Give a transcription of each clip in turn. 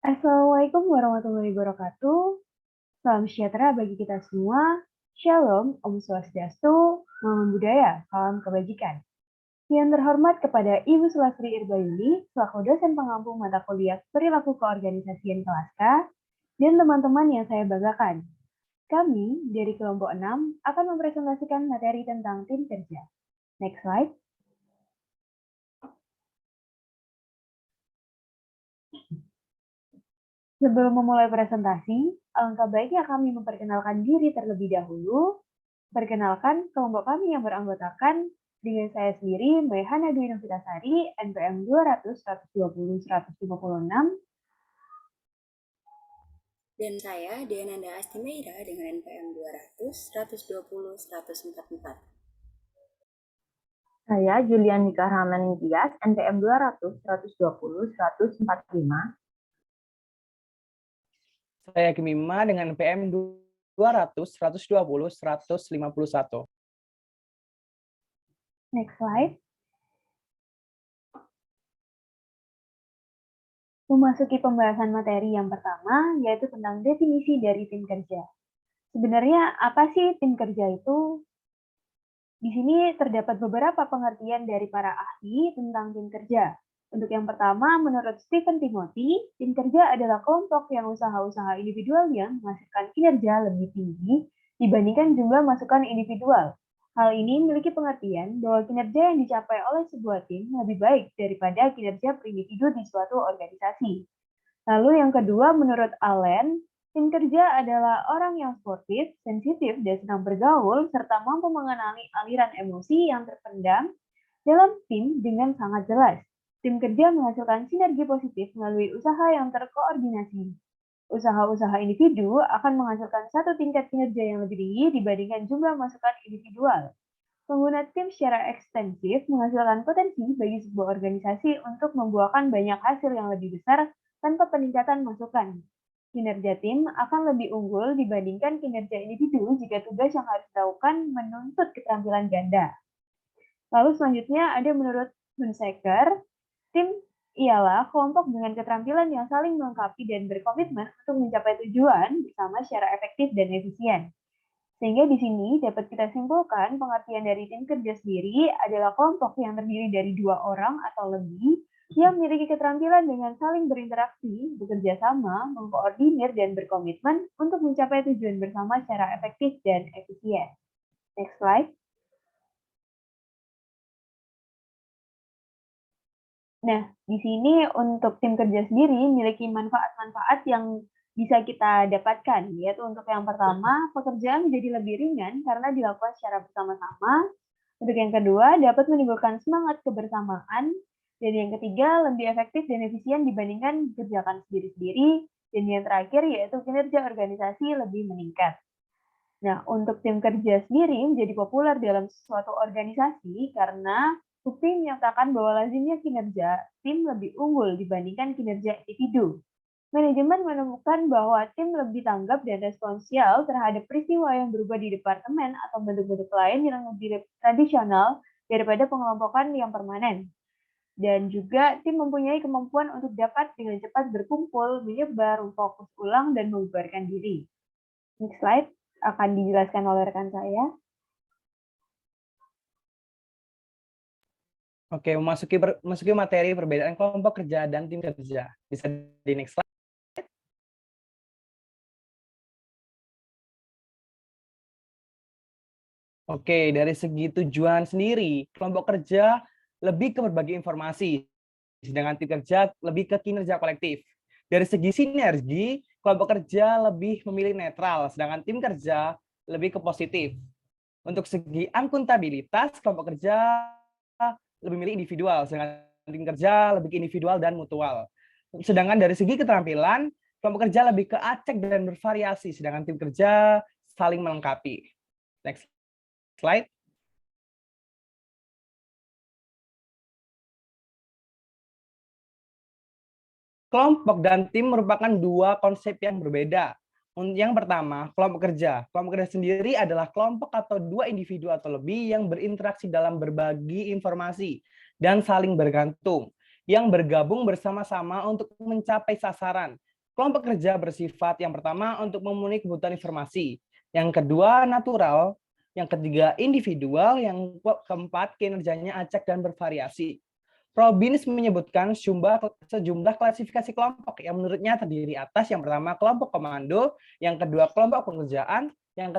Assalamualaikum warahmatullahi wabarakatuh. Salam sejahtera bagi kita semua. Shalom, Om Swastiastu, Namo Buddhaya, salam kebajikan. Yang terhormat kepada Ibu Sulastri Irbayuni, selaku dosen pengampu mata kuliah Perilaku Keorganisasian kelas K, dan teman-teman yang saya banggakan. Kami dari kelompok 6 akan mempresentasikan materi tentang tim kerja. Next slide. Sebelum memulai presentasi, alangkah baiknya kami memperkenalkan diri terlebih dahulu. Perkenalkan, kelompok kami yang beranggotakan dengan saya sendiri, Mbak Hana Dwi Novitasari, NPM 200, 120, 156. Dan saya, Diananda Astimeira dengan NPM 200, 120, 144. Saya Julianika Rahman Tias, NPM 200, 120, 145. Saya Kimima dengan NPM 200, 120, 151. Next slide. Memasuki pembahasan materi yang pertama, yaitu tentang definisi dari tim kerja. Sebenarnya apa sih tim kerja itu? Di sini terdapat beberapa pengertian dari para ahli tentang tim kerja. Untuk yang pertama, menurut Stephen Timothy, tim kerja adalah kelompok yang usaha-usaha individualnya menghasilkan kinerja lebih tinggi dibandingkan jumlah masukan individual. Hal ini memiliki pengertian bahwa kinerja yang dicapai oleh sebuah tim lebih baik daripada kinerja per individu di suatu organisasi. Lalu yang kedua, menurut Allen, tim kerja adalah orang yang sportif, sensitif, dan senang bergaul, serta mampu mengenali aliran emosi yang terpendam dalam tim dengan sangat jelas. Tim kerja menghasilkan sinergi positif melalui usaha yang terkoordinasi. Usaha-usaha individu akan menghasilkan satu tingkat kinerja yang lebih tinggi dibandingkan jumlah masukan individual. Pengguna tim secara ekstensif menghasilkan potensi bagi sebuah organisasi untuk membuahkan banyak hasil yang lebih besar tanpa peningkatan masukan. Kinerja tim akan lebih unggul dibandingkan kinerja individu jika tugas yang harus dilakukan menuntut keterampilan ganda. Lalu selanjutnya ada menurut Hunsaker, tim ialah kelompok dengan keterampilan yang saling melengkapi dan berkomitmen untuk mencapai tujuan bersama secara efektif dan efisien. Sehingga di sini dapat kita simpulkan pengertian dari tim kerja sendiri adalah kelompok yang terdiri dari 2 orang atau lebih yang memiliki keterampilan dengan saling berinteraksi, bekerja sama, mengkoordinir, dan berkomitmen untuk mencapai tujuan bersama secara efektif dan efisien. Next slide. Nah, di sini untuk tim kerja sendiri memiliki manfaat-manfaat yang bisa kita dapatkan, yaitu untuk yang pertama, pekerjaan menjadi lebih ringan karena dilakukan secara bersama-sama. Untuk yang kedua, dapat menimbulkan semangat kebersamaan. Dan yang ketiga, lebih efektif dan efisien dibandingkan kerjakan sendiri-sendiri. Dan yang terakhir, yaitu kinerja organisasi lebih meningkat. Nah, untuk tim kerja sendiri menjadi populer dalam suatu organisasi karena bukti menyatakan bahwa lazimnya kinerja tim lebih unggul dibandingkan kinerja individu. Manajemen menemukan bahwa tim lebih tanggap dan responsial terhadap peristiwa yang berubah di departemen atau bentuk-bentuk lain yang lebih tradisional daripada pengelompokan yang permanen. Dan juga tim mempunyai kemampuan untuk dapat dengan cepat berkumpul, menyebar, memfokus ulang, dan membubarkan diri. Next slide akan dijelaskan oleh rekan saya. Oke, memasuki materi perbedaan kelompok kerja dan tim kerja. Bisa di next slide. Oke, dari segi tujuan sendiri, kelompok kerja lebih ke berbagi informasi, sedangkan tim kerja lebih ke kinerja kolektif. Dari segi sinergi, kelompok kerja lebih memilih netral, sedangkan tim kerja lebih ke positif. Untuk segi akuntabilitas, kelompok kerja lebih memilih individual, sedangkan tim kerja lebih ke individual dan mutual. Sedangkan dari segi keterampilan, kelompok kerja lebih ke acak dan bervariasi, sedangkan tim kerja saling melengkapi. Next slide. Kelompok dan tim merupakan dua konsep yang berbeda. Yang pertama, kelompok kerja. Kelompok kerja sendiri adalah kelompok atau dua individu atau lebih yang berinteraksi dalam berbagi informasi dan saling bergantung, yang bergabung bersama-sama untuk mencapai sasaran Kelompok kerja bersifat yang pertama untuk memenuhi kebutuhan informasi, yang kedua natural, yang ketiga individual, yang keempat kinerjanya acak dan bervariasi. Robbins menyebutkan sejumlah klasifikasi kelompok yang menurutnya terdiri atas yang pertama kelompok komando, yang kedua kelompok pekerjaan, yang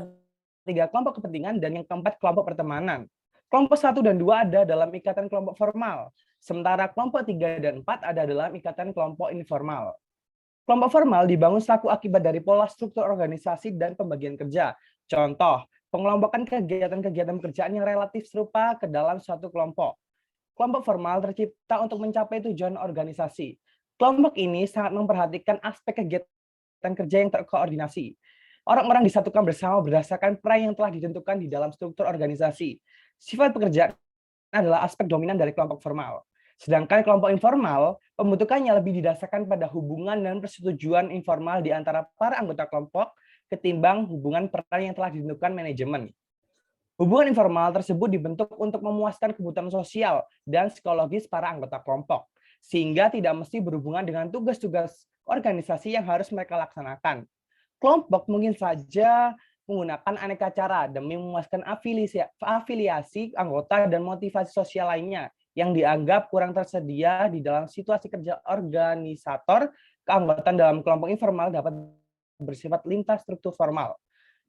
ketiga kelompok kepentingan, dan yang keempat kelompok pertemanan. Kelompok 1 dan 2 ada dalam ikatan kelompok formal, sementara kelompok 3 dan 4 ada dalam ikatan kelompok informal. Kelompok formal dibangun selaku akibat dari pola struktur organisasi dan pembagian kerja. Contoh, pengelompokan kegiatan-kegiatan pekerjaan yang relatif serupa ke dalam suatu kelompok. Kelompok formal tercipta untuk mencapai tujuan organisasi. Kelompok ini sangat memperhatikan aspek kegiatan kerja yang terkoordinasi. Orang-orang disatukan bersama berdasarkan peran yang telah ditentukan di dalam struktur organisasi. Sifat pekerjaan adalah aspek dominan dari kelompok formal. Sedangkan kelompok informal, pembentukannya lebih didasarkan pada hubungan dan persetujuan informal di antara para anggota kelompok ketimbang hubungan peran yang telah ditentukan manajemen. Hubungan informal tersebut dibentuk untuk memuaskan kebutuhan sosial dan psikologis para anggota kelompok, sehingga tidak mesti berhubungan dengan tugas-tugas organisasi yang harus mereka laksanakan. Kelompok mungkin saja menggunakan aneka cara demi memuaskan afiliasi anggota dan motivasi sosial lainnya yang dianggap kurang tersedia di dalam situasi kerja organisator. Keanggotaan dalam kelompok informal dapat bersifat lintas struktur formal.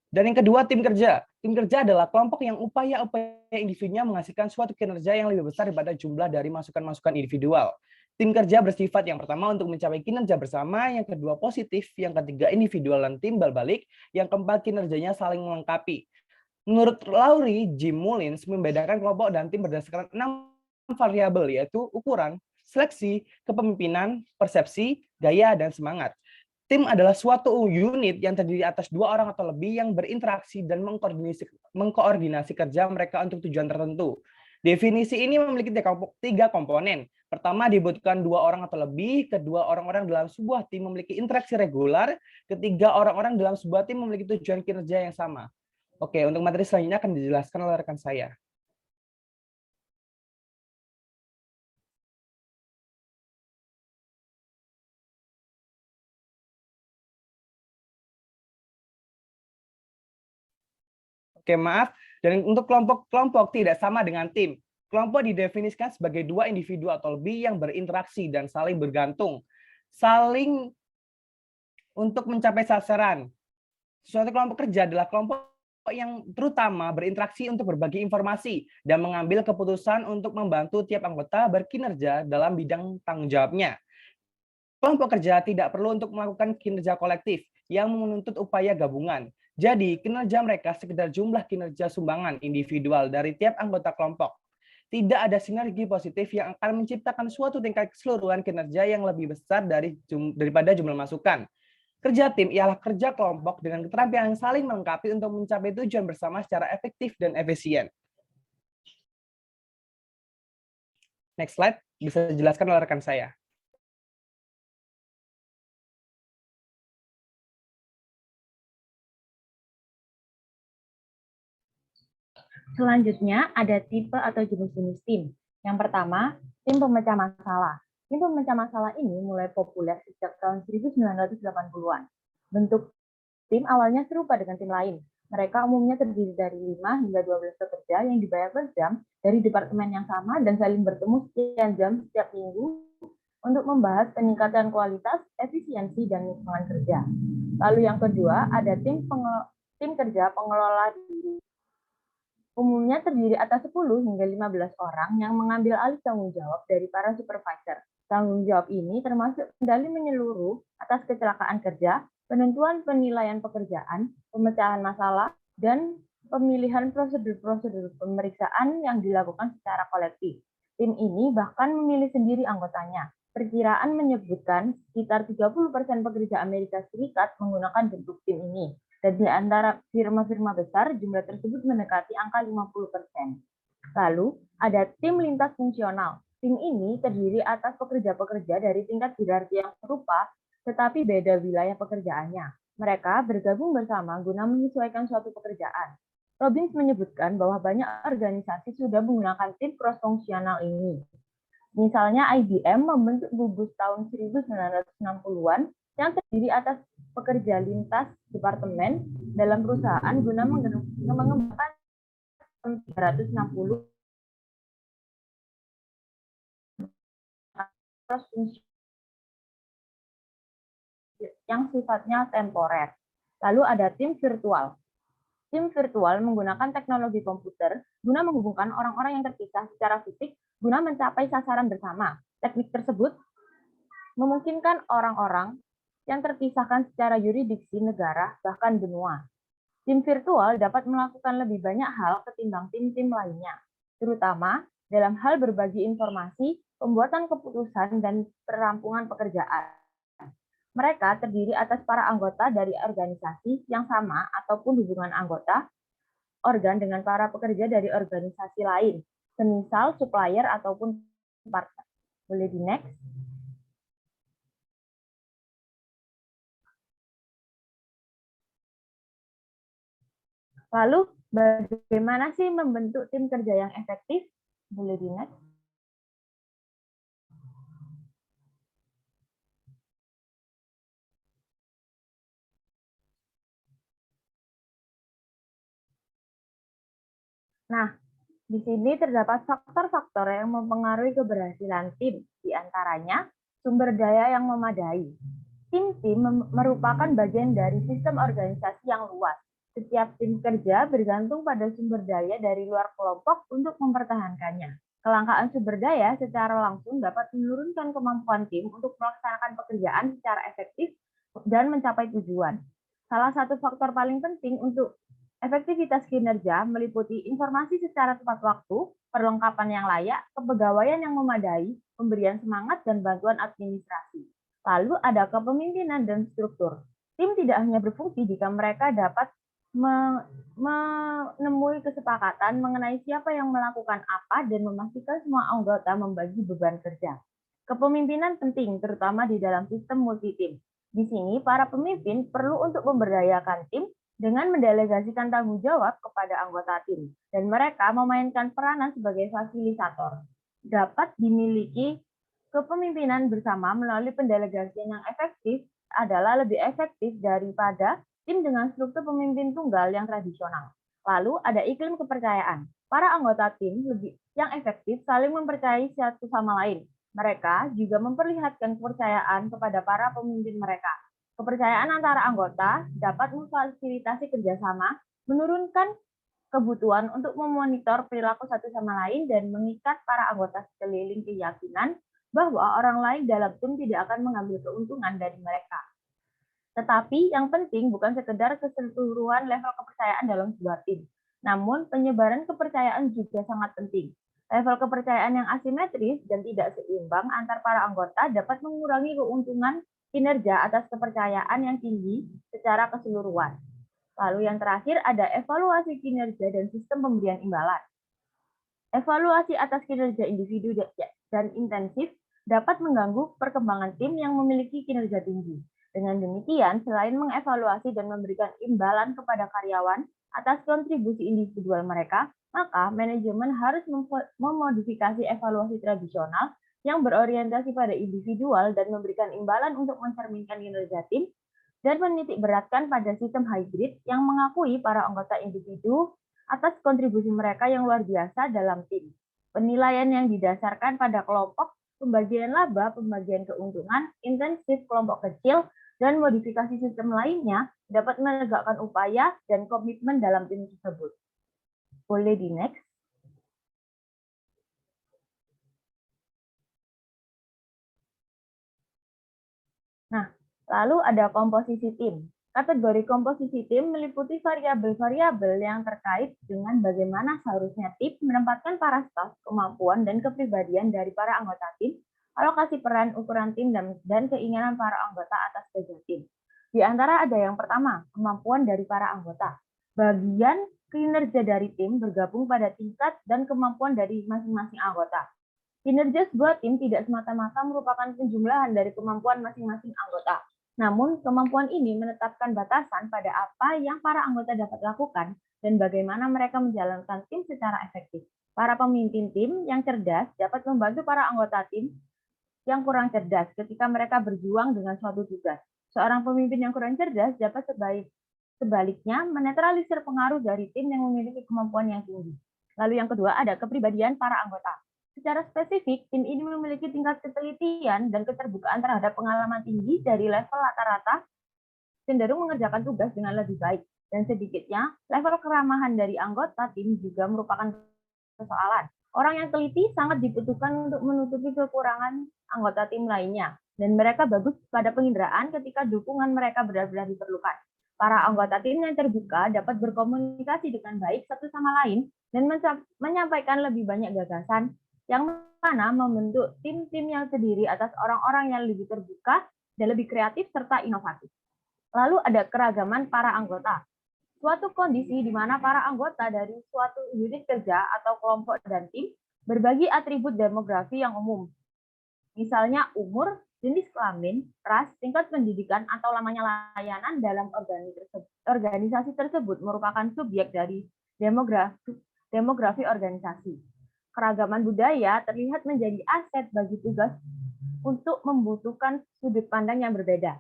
Dan yang kedua, tim kerja. Tim kerja adalah kelompok yang upaya-upaya individunya menghasilkan suatu kinerja yang lebih besar daripada jumlah dari masukan-masukan individual. Tim kerja bersifat yang pertama untuk mencapai kinerja bersama, yang kedua positif, yang ketiga individual dan timbal balik, yang keempat kinerjanya saling melengkapi. Menurut Laurie J. Mullins membedakan kelompok dan tim berdasarkan 6 variabel, yaitu ukuran, seleksi, kepemimpinan, persepsi, gaya, dan semangat. Tim adalah suatu unit yang terdiri atas 2 orang atau lebih yang berinteraksi dan mengkoordinasi kerja mereka untuk tujuan tertentu. Definisi ini memiliki 3 komponen. Pertama, dibutuhkan 2 orang atau lebih. Kedua, orang-orang dalam sebuah tim memiliki interaksi regular. Ketiga, orang-orang dalam sebuah tim memiliki tujuan kinerja yang sama. Oke, untuk materi selanjutnya akan dijelaskan oleh rekan saya. Oke, maaf. Dan untuk kelompok-kelompok tidak sama dengan tim. Kelompok didefinisikan sebagai 2 individu atau lebih yang berinteraksi dan saling bergantung. Saling untuk mencapai sasaran. Suatu kelompok kerja adalah kelompok yang terutama berinteraksi untuk berbagi informasi dan mengambil keputusan untuk membantu tiap anggota berkinerja dalam bidang tanggung jawabnya. Kelompok kerja tidak perlu untuk melakukan kinerja kolektif yang menuntut upaya gabungan. Jadi, kinerja mereka sekedar jumlah kinerja sumbangan individual dari tiap anggota kelompok. Tidak ada sinergi positif yang akan menciptakan suatu tingkat keseluruhan kinerja yang lebih besar daripada jumlah masukan. Kerja tim ialah kerja kelompok dengan keterampilan yang saling melengkapi untuk mencapai tujuan bersama secara efektif dan efisien. Next slide, bisa dijelaskan oleh rekan saya. Selanjutnya ada tipe atau jenis-jenis tim. Yang pertama, tim pemecah masalah. Tim pemecah masalah ini mulai populer sejak tahun 1980-an. Bentuk tim awalnya serupa dengan tim lain. Mereka umumnya terdiri dari 5 hingga 12 pekerja yang dibayar per jam dari departemen yang sama dan saling bertemu sekian jam setiap minggu untuk membahas peningkatan kualitas, efisiensi, dan lingkungan kerja. Lalu yang kedua, ada tim kerja pengelola diri. Umumnya terdiri atas 10 hingga 15 orang yang mengambil alih tanggung jawab dari para supervisor. Tanggung jawab ini termasuk kendali menyeluruh atas kecelakaan kerja, penentuan penilaian pekerjaan, pemecahan masalah, dan pemilihan prosedur-prosedur pemeriksaan yang dilakukan secara kolektif. Tim ini bahkan memilih sendiri anggotanya. Perkiraan menyebutkan sekitar 30% pekerja Amerika Serikat menggunakan bentuk tim ini. Dan di antara firma-firma besar, jumlah tersebut mendekati angka 50%. Lalu, ada tim lintas fungsional. Tim ini terdiri atas pekerja-pekerja dari tingkat hierarki yang serupa, tetapi beda wilayah pekerjaannya. Mereka bergabung bersama guna menyesuaikan suatu pekerjaan. Robbins menyebutkan bahwa banyak organisasi sudah menggunakan tim cross-fungsional ini. Misalnya IBM membentuk gugus tahun 1960-an yang terdiri atas pekerja lintas departemen dalam perusahaan guna mengembangkan 360 fungsi yang sifatnya temporer. Lalu ada tim virtual. Tim virtual menggunakan teknologi komputer guna menghubungkan orang-orang yang terpisah secara fisik guna mencapai sasaran bersama. Teknik tersebut memungkinkan orang-orang yang terpisahkan secara yurisdiksi negara, bahkan benua. Tim virtual dapat melakukan lebih banyak hal ketimbang tim-tim lainnya, terutama dalam hal berbagi informasi, pembuatan keputusan, dan perampungan pekerjaan. Mereka terdiri atas para anggota dari organisasi yang sama ataupun hubungan anggota organ dengan para pekerja dari organisasi lain, semisal supplier ataupun partner. Boleh di next? Lalu, bagaimana sih membentuk tim kerja yang efektif? Boleh di next? Nah, di sini terdapat faktor-faktor yang mempengaruhi keberhasilan tim, di antaranya sumber daya yang memadai. Tim-tim merupakan bagian dari sistem organisasi yang luas. Setiap tim kerja bergantung pada sumber daya dari luar kelompok untuk mempertahankannya. Kelangkaan sumber daya secara langsung dapat menurunkan kemampuan tim untuk melaksanakan pekerjaan secara efektif dan mencapai tujuan. Salah satu faktor paling penting untuk efektivitas kinerja meliputi informasi secara tepat waktu, perlengkapan yang layak, kepegawaian yang memadai, pemberian semangat, dan bantuan administrasi. Lalu ada kepemimpinan dan struktur. Tim tidak hanya berfungsi jika mereka dapat menemui kesepakatan mengenai siapa yang melakukan apa dan memastikan semua anggota membagi beban kerja. Kepemimpinan penting, terutama di dalam sistem multi-tim. Di sini, para pemimpin perlu untuk memberdayakan tim dengan mendelegasikan tanggung jawab kepada anggota tim, dan mereka memainkan peranan sebagai fasilitator. Dapat dimiliki kepemimpinan bersama melalui pendelegasian yang efektif adalah lebih efektif daripada tim dengan struktur pemimpin tunggal yang tradisional. Lalu ada iklim kepercayaan. Para anggota tim yang efektif saling mempercayai satu sama lain. Mereka juga memperlihatkan kepercayaan kepada para pemimpin mereka. Kepercayaan antara anggota dapat memfasilitasi kerjasama, menurunkan kebutuhan untuk memonitor perilaku satu sama lain, dan mengikat para anggota sekeliling keyakinan bahwa orang lain dalam tim tidak akan mengambil keuntungan dari mereka. Tetapi yang penting bukan sekedar keseluruhan level kepercayaan dalam sebuah tim, namun penyebaran kepercayaan juga sangat penting. Level kepercayaan yang asimetris dan tidak seimbang antar para anggota dapat mengurangi keuntungan kinerja atas kepercayaan yang tinggi secara keseluruhan. Lalu yang terakhir ada evaluasi kinerja dan sistem pemberian imbalan. Evaluasi atas kinerja individu dan intensif dapat mengganggu perkembangan tim yang memiliki kinerja tinggi. Dengan demikian, selain mengevaluasi dan memberikan imbalan kepada karyawan atas kontribusi individual mereka, maka manajemen harus memodifikasi evaluasi tradisional yang berorientasi pada individual dan memberikan imbalan untuk mencerminkan kinerja tim, dan menitik beratkan pada sistem hybrid yang mengakui para anggota individu atas kontribusi mereka yang luar biasa dalam tim. Penilaian yang didasarkan pada kelompok, pembagian laba, pembagian keuntungan, intensif kelompok kecil, dan modifikasi sistem lainnya dapat menegakkan upaya dan komitmen dalam tim tersebut. Boleh di next? Nah, lalu ada komposisi tim. Kategori komposisi tim meliputi variabel-variabel yang terkait dengan bagaimana seharusnya tim menempatkan para staf, kemampuan, dan kepribadian dari para anggota tim, alokasi peran, ukuran tim, dan keinginan para anggota atas kerja tim. Di antara ada yang pertama, kemampuan dari para anggota. Bagian kinerja dari tim bergabung pada tingkat dan kemampuan dari masing-masing anggota. Kinerja sebuah tim tidak semata-mata merupakan penjumlahan dari kemampuan masing-masing anggota. Namun, kemampuan ini menetapkan batasan pada apa yang para anggota dapat lakukan dan bagaimana mereka menjalankan tim secara efektif. Para pemimpin tim yang cerdas dapat membantu para anggota tim yang kurang cerdas ketika mereka berjuang dengan suatu tugas. Seorang pemimpin yang kurang cerdas dapat sebaliknya menetralisir pengaruh dari tim yang memiliki kemampuan yang tinggi. Lalu yang kedua ada kepribadian para anggota. Secara spesifik, tim ini memiliki tingkat ketelitian dan keterbukaan terhadap pengalaman tinggi dari level rata-rata, cenderung mengerjakan tugas dengan lebih baik. Dan sedikitnya, level keramahan dari anggota tim juga merupakan persoalan. Orang yang teliti sangat dibutuhkan untuk menutupi kekurangan anggota tim lainnya. Dan mereka bagus pada penginderaan ketika dukungan mereka benar-benar diperlukan. Para anggota tim yang terbuka dapat berkomunikasi dengan baik satu sama lain dan menyampaikan lebih banyak gagasan, yang mana membentuk tim-tim yang terdiri atas orang-orang yang lebih terbuka dan lebih kreatif serta inovatif. Lalu ada keragaman para anggota. Suatu kondisi di mana para anggota dari suatu unit kerja atau kelompok dan tim berbagi atribut demografi yang umum. Misalnya umur, jenis kelamin, ras, tingkat pendidikan, atau lamanya layanan dalam organisasi tersebut merupakan subjek dari demografi organisasi. Keragaman budaya terlihat menjadi aset bagi tugas untuk membutuhkan sudut pandang yang berbeda.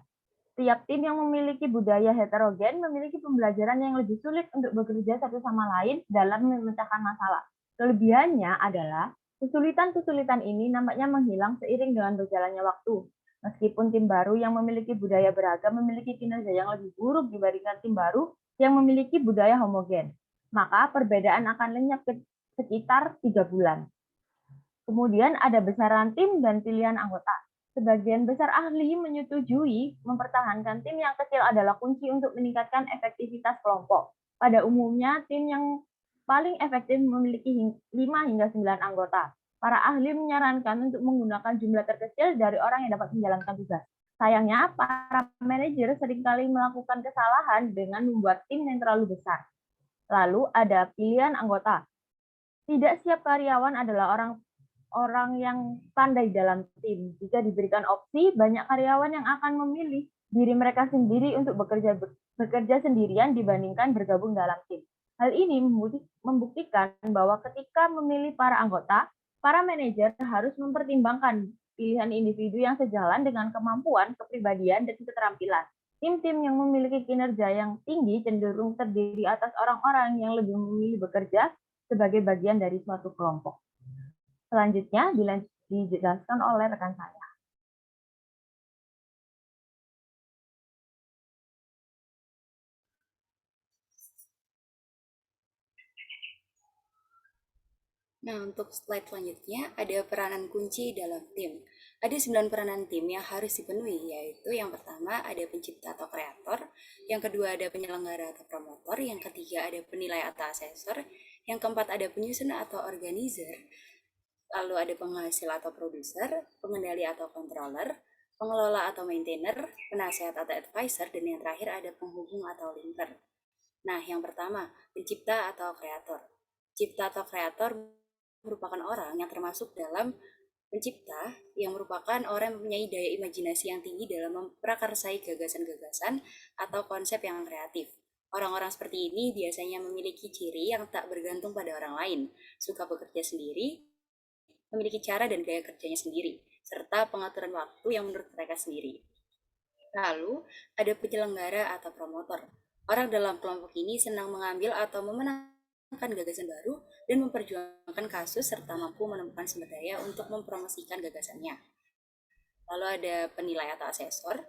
Tiap tim yang memiliki budaya heterogen memiliki pembelajaran yang lebih sulit untuk bekerja satu sama lain dalam memecahkan masalah. Kelebihannya adalah kesulitan-kesulitan ini nampaknya menghilang seiring dengan berjalannya waktu. Meskipun tim baru yang memiliki budaya beragam memiliki kinerja yang lebih buruk dibandingkan tim baru yang memiliki budaya homogen, maka perbedaan akan lenyap sekitar 3 bulan. Kemudian ada besaran tim dan pilihan anggota. Sebagian besar ahli menyetujui mempertahankan tim yang kecil adalah kunci untuk meningkatkan efektivitas kelompok. Pada umumnya, tim yang paling efektif memiliki 5 hingga 9 anggota. Para ahli menyarankan untuk menggunakan jumlah terkecil dari orang yang dapat menjalankan tugas. Sayangnya, para manajer seringkali melakukan kesalahan dengan membuat tim yang terlalu besar. Lalu ada pilihan anggota. Tidak setiap karyawan adalah orang yang pandai dalam tim. Jika diberikan opsi, banyak karyawan yang akan memilih diri mereka sendiri untuk bekerja sendirian dibandingkan bergabung dalam tim. Hal ini membuktikan bahwa ketika memilih para anggota, para manajer harus mempertimbangkan pilihan individu yang sejalan dengan kemampuan, kepribadian, dan keterampilan. Tim-tim yang memiliki kinerja yang tinggi cenderung terdiri atas orang-orang yang lebih memilih bekerja sebagai bagian dari suatu kelompok. Selanjutnya dijelaskan oleh rekan saya. Nah, untuk slide selanjutnya ada peranan kunci dalam tim. Ada 9 peranan tim yang harus dipenuhi, yaitu yang pertama ada pencipta atau kreator, yang kedua ada penyelenggara atau promotor, yang ketiga ada penilai atau asesor, yang keempat ada penyusun atau organizer, lalu ada penghasil atau produser, pengendali atau controller, pengelola atau maintainer, penasehat atau advisor, dan yang terakhir ada penghubung atau linker. Nah, yang pertama, pencipta atau kreator. Pencipta atau kreator merupakan orang yang termasuk dalam pencipta, yang merupakan orang yang mempunyai daya imajinasi yang tinggi dalam memprakarsai gagasan-gagasan atau konsep yang kreatif. Orang-orang seperti ini biasanya memiliki ciri yang tak bergantung pada orang lain, suka bekerja sendiri, memiliki cara dan gaya kerjanya sendiri, serta pengaturan waktu yang menurut mereka sendiri. Lalu, ada penyelenggara atau promotor. Orang dalam kelompok ini senang mengambil atau memenangkan gagasan baru dan memperjuangkan kasus serta mampu menemukan sumber daya untuk mempromosikan gagasannya. Lalu ada penilai atau asesor.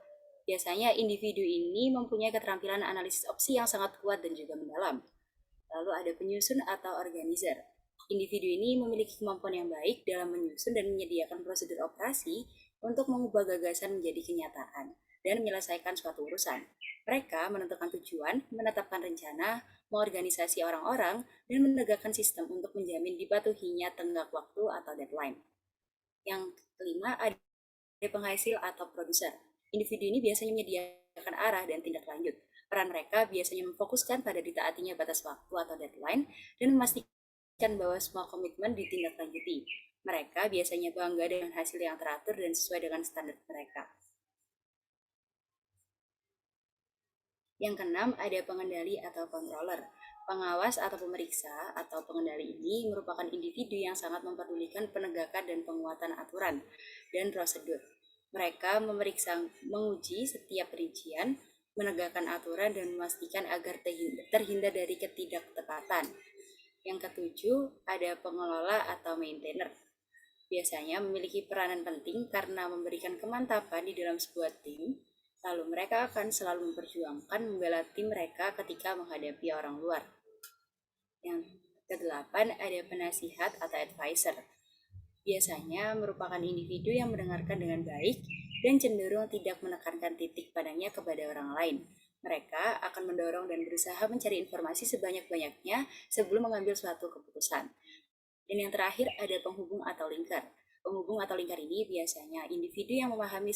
Biasanya individu ini mempunyai keterampilan analisis opsi yang sangat kuat dan juga mendalam. Lalu ada penyusun atau organizer. Individu ini memiliki kemampuan yang baik dalam menyusun dan menyediakan prosedur operasi untuk mengubah gagasan menjadi kenyataan dan menyelesaikan suatu urusan. Mereka menentukan tujuan, menetapkan rencana, mengorganisasi orang-orang, dan menegakkan sistem untuk menjamin dipatuhinya tenggat waktu atau deadline. Yang kelima ada penghasil atau produser. Individu ini biasanya menyediakan arah dan tindak lanjut. Peran mereka biasanya memfokuskan pada ditaatinya batas waktu atau deadline dan memastikan bahwa semua komitmen ditindaklanjuti. Mereka biasanya bangga dengan hasil yang teratur dan sesuai dengan standar mereka. Yang keenam, ada pengendali atau controller. Pengawas atau pemeriksa atau pengendali ini merupakan individu yang sangat memperdulikan penegakan dan penguatan aturan dan prosedur. Mereka menguji setiap perincian, menegakkan aturan, dan memastikan agar terhindar dari ketidaktepatan. Yang ketujuh, ada pengelola atau maintainer. Biasanya memiliki peranan penting karena memberikan kemantapan di dalam sebuah tim, lalu mereka akan selalu memperjuangkan membela tim mereka ketika menghadapi orang luar. Yang kedelapan, ada penasihat atau advisor. Biasanya merupakan individu yang mendengarkan dengan baik dan cenderung tidak menekankan titik pandangnya kepada orang lain. Mereka akan mendorong dan berusaha mencari informasi sebanyak-banyaknya sebelum mengambil suatu keputusan. Dan yang terakhir ada penghubung atau lingkar. Penghubung atau lingkar ini biasanya individu yang memahami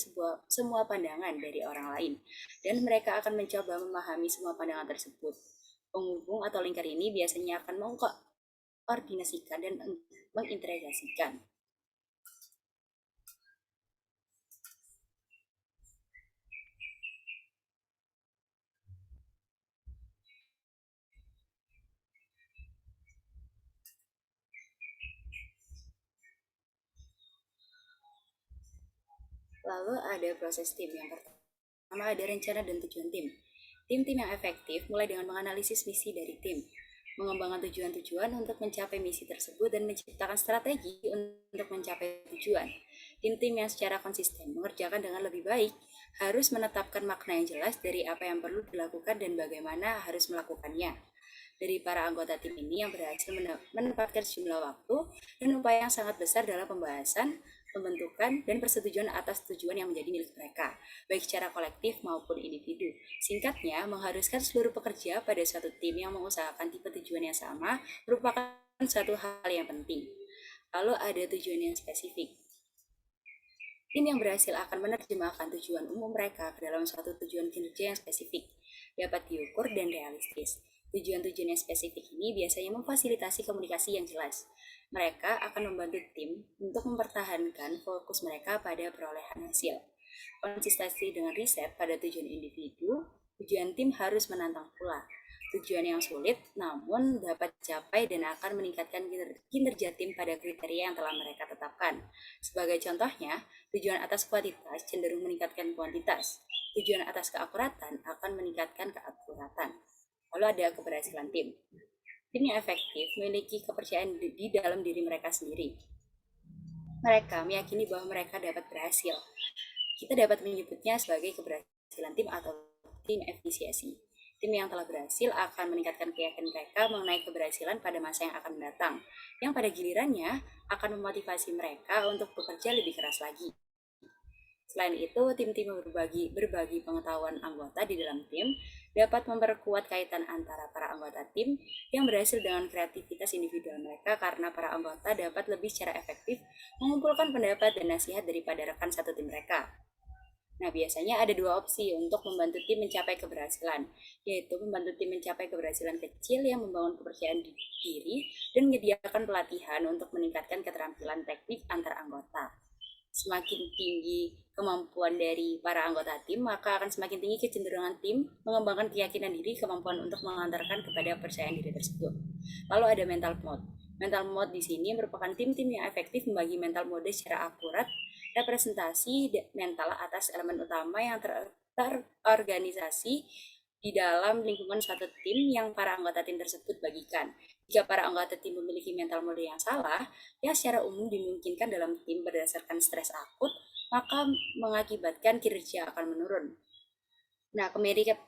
semua pandangan dari orang lain, dan mereka akan mencoba memahami semua pandangan tersebut. Penghubung atau lingkar ini biasanya akan mengkoordinasikan dan mengintegrasikan. Lalu ada proses tim. Yang pertama ada rencana dan tujuan tim. Tim-tim yang efektif mulai dengan menganalisis misi dari tim, mengembangkan tujuan-tujuan untuk mencapai misi tersebut, dan menciptakan strategi untuk mencapai tujuan. Tim-tim yang secara konsisten mengerjakan dengan lebih baik harus menetapkan makna yang jelas dari apa yang perlu dilakukan dan bagaimana harus melakukannya. Dari para anggota tim ini yang berhasil menempatkan sejumlah waktu dan upaya yang sangat besar dalam pembahasan, pembentukan, dan persetujuan atas tujuan yang menjadi milik mereka, baik secara kolektif maupun individu. Singkatnya, mengharuskan seluruh pekerja pada suatu tim yang mengusahakan tipe tujuan yang sama merupakan suatu hal yang penting. Lalu ada tujuan yang spesifik. Tim yang berhasil akan menerjemahkan tujuan umum mereka ke dalam suatu tujuan kinerja yang spesifik, dapat diukur dan realistis. Tujuan-tujuan yang spesifik ini biasanya memfasilitasi komunikasi yang jelas. Mereka akan membantu tim untuk mempertahankan fokus mereka pada perolehan hasil. Konsistensi dengan riset pada tujuan individu, tujuan tim harus menantang pula. Tujuan yang sulit namun dapat dicapai dan akan meningkatkan kinerja tim pada kriteria yang telah mereka tetapkan. Sebagai contohnya, tujuan atas kuantitas cenderung meningkatkan kuantitas. Tujuan atas keakuratan akan meningkatkan keakuratan. Lalu ada keberhasilan tim. Tim yang efektif memiliki kepercayaan di dalam diri mereka sendiri. Mereka meyakini bahwa mereka dapat berhasil. Kita dapat menyebutnya sebagai keberhasilan tim atau tim efisiensi. Tim yang telah berhasil akan meningkatkan keyakinan mereka mengenai keberhasilan pada masa yang akan mendatang, yang pada gilirannya akan memotivasi mereka untuk bekerja lebih keras lagi. Selain itu, tim-tim berbagi pengetahuan anggota di dalam tim dapat memperkuat kaitan antara para anggota tim yang berhasil dengan kreativitas individual mereka, karena para anggota dapat lebih secara efektif mengumpulkan pendapat dan nasihat daripada rekan satu tim mereka. Nah, biasanya ada dua opsi untuk membantu tim mencapai keberhasilan, yaitu membantu tim mencapai keberhasilan kecil yang membangun kepercayaan diri dan menyediakan pelatihan untuk meningkatkan keterampilan teknik antar anggota. Semakin tinggi kemampuan dari para anggota tim, maka akan semakin tinggi kecenderungan tim mengembangkan keyakinan diri, kemampuan untuk mengantarkan kepada kepercayaan diri tersebut. Lalu ada mental mode. Mental mode di sini merupakan tim-tim yang efektif membagi mental mode secara akurat, representasi mental atas elemen utama yang terorganisasi di dalam lingkungan suatu tim yang para anggota tim tersebut bagikan. Jika para anggota tim memiliki mental mode yang salah, yang secara umum dimungkinkan dalam tim berdasarkan stres akut, maka mengakibatkan kinerja akan menurun. Nah,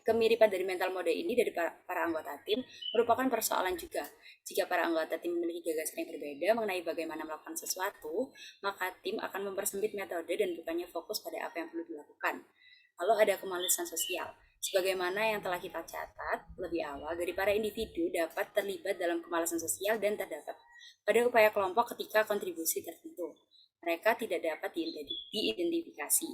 kemiripan dari mental mode ini dari para anggota tim merupakan persoalan juga. Jika para anggota tim memiliki gagasan yang berbeda mengenai bagaimana melakukan sesuatu, maka tim akan mempersempit metode dan bukannya fokus pada apa yang perlu dilakukan. Lalu ada kemalusan sosial. Sebagaimana yang telah kita catat lebih awal, dari para individu dapat terlibat dalam kemalasan sosial dan terdapat pada upaya kelompok ketika kontribusi tertentu. Mereka tidak dapat diidentifikasi.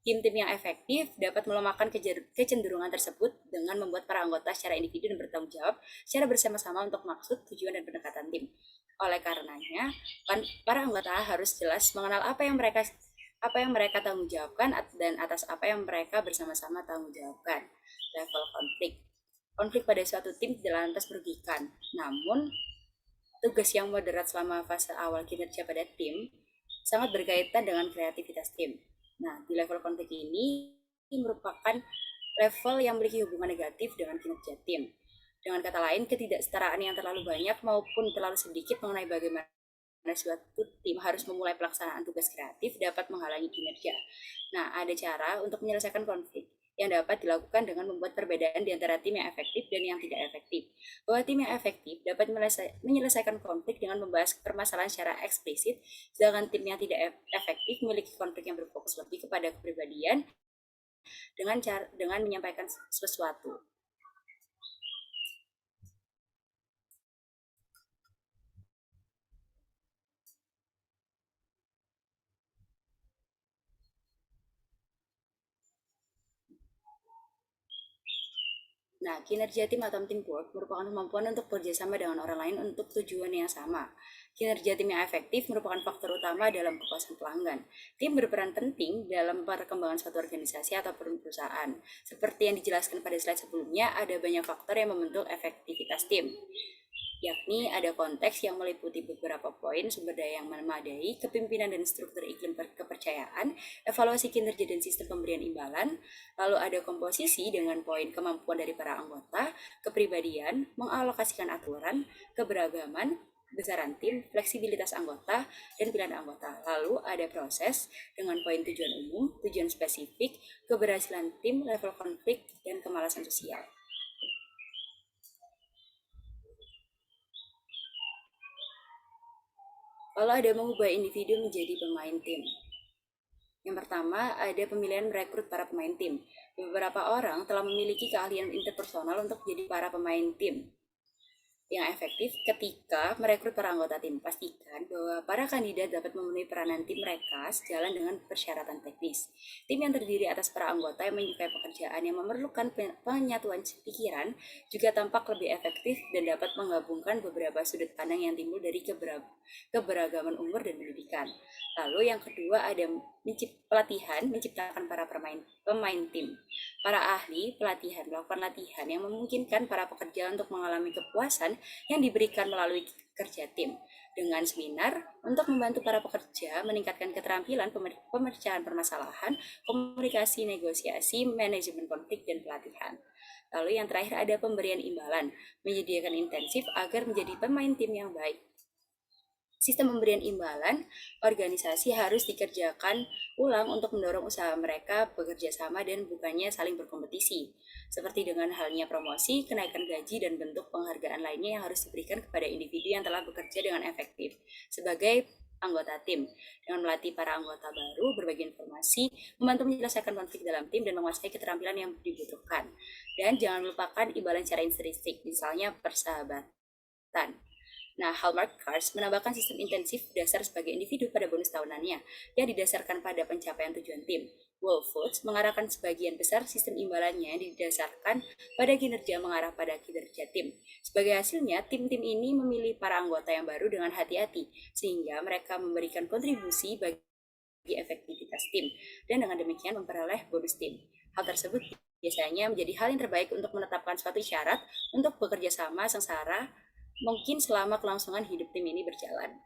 Tim-tim yang efektif dapat melemahkan kecenderungan tersebut dengan membuat para anggota secara individu dan bertanggung jawab secara bersama-sama untuk maksud, tujuan, dan pendekatan tim. Oleh karenanya, para anggota harus jelas mengenal apa yang mereka tanggung jawabkan dan atas apa yang mereka bersama-sama tanggung jawabkan. Level konflik. Konflik pada suatu tim tidak lantas merugikan, namun tugas yang moderat selama fase awal kinerja pada tim sangat berkaitan dengan kreativitas tim. Nah, di level konflik ini merupakan level yang memiliki hubungan negatif dengan kinerja tim. Dengan kata lain, ketidaksetaraan yang terlalu banyak maupun terlalu sedikit mengenai bagaimana suatu tim harus memulai pelaksanaan tugas kreatif dapat menghalangi kinerja. Nah, ada cara untuk menyelesaikan konflik yang dapat dilakukan dengan membuat perbedaan di antara tim yang efektif dan yang tidak efektif. Bahwa tim yang efektif dapat menyelesaikan konflik dengan membahas permasalahan secara eksplisit, sedangkan tim yang tidak efektif memiliki konflik yang berfokus lebih kepada kepribadian dengan menyampaikan sesuatu. Nah, kinerja tim atau teamwork merupakan kemampuan untuk bekerjasama dengan orang lain untuk tujuan yang sama. Kinerja tim yang efektif merupakan faktor utama dalam kepuasan pelanggan. Tim berperan penting dalam perkembangan suatu organisasi atau perusahaan. Seperti yang dijelaskan pada slide sebelumnya, ada banyak faktor yang membentuk efektivitas tim, yakni ada konteks yang meliputi beberapa poin, sumber daya yang memadai, kepemimpinan dan struktur iklim kepercayaan, evaluasi kinerja dan sistem pemberian imbalan, lalu ada komposisi dengan poin kemampuan dari para anggota, kepribadian, mengalokasikan aturan, keberagaman, besaran tim, fleksibilitas anggota, dan pilihan anggota. Lalu ada proses dengan poin tujuan umum, tujuan spesifik, keberhasilan tim, level konflik, dan kemalasan sosial. Lalu ada mengubah individu menjadi pemain tim. Yang pertama, ada pemilihan merekrut para pemain tim. Beberapa orang telah memiliki keahlian interpersonal untuk menjadi para pemain tim yang efektif ketika merekrut para anggota tim. Pastikan bahwa para kandidat dapat memenuhi peranan tim mereka sejalan dengan persyaratan teknis. Tim yang terdiri atas para anggota yang menyukai pekerjaan yang memerlukan penyatuan pikiran juga tampak lebih efektif dan dapat menggabungkan beberapa sudut pandang yang timbul dari keberagaman umur dan pendidikan. Lalu yang kedua ada pelatihan menciptakan para pemain tim. Para ahli pelatihan melakukan latihan yang memungkinkan para pekerja untuk mengalami kepuasan yang diberikan melalui kerja tim dengan seminar untuk membantu para pekerja meningkatkan keterampilan pemecahan permasalahan, komunikasi, negosiasi, manajemen konflik, dan pelatihan. Lalu yang terakhir ada pemberian imbalan, menyediakan intensif agar menjadi pemain tim yang baik. Sistem pemberian imbalan organisasi harus dikerjakan ulang untuk mendorong usaha mereka bekerja sama dan bukannya saling berkompetisi. Seperti dengan halnya promosi, kenaikan gaji, dan bentuk penghargaan lainnya yang harus diberikan kepada individu yang telah bekerja dengan efektif sebagai anggota tim, dengan melatih para anggota baru, berbagi informasi, membantu menyelesaikan konflik dalam tim, dan menguasai keterampilan yang dibutuhkan. Dan jangan lupakan imbalan secara intrinsik, misalnya persahabatan. Nah, Hallmark Cards menambahkan sistem intensif dasar sebagai individu pada bonus tahunannya yang didasarkan pada pencapaian tujuan tim. Whole Foods mengarahkan sebagian besar sistem imbalannya didasarkan pada kinerja mengarah pada kinerja tim. Sebagai hasilnya, tim-tim ini memilih para anggota yang baru dengan hati-hati, sehingga mereka memberikan kontribusi bagi efektivitas tim, dan dengan demikian memperoleh bonus tim. Hal tersebut biasanya menjadi hal yang terbaik untuk menetapkan suatu syarat untuk bekerja sama sengsara mungkin selama kelangsungan hidup tim ini berjalan.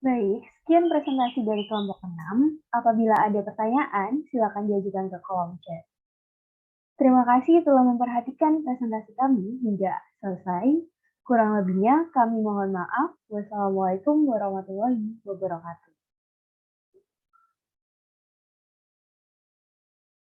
Baik, sekian presentasi dari kelompok 6. Apabila ada pertanyaan, silakan diajukan ke kolom chat. Terima kasih telah memperhatikan presentasi kami hingga selesai. Kurang lebihnya kami mohon maaf. Wassalamualaikum warahmatullahi wabarakatuh.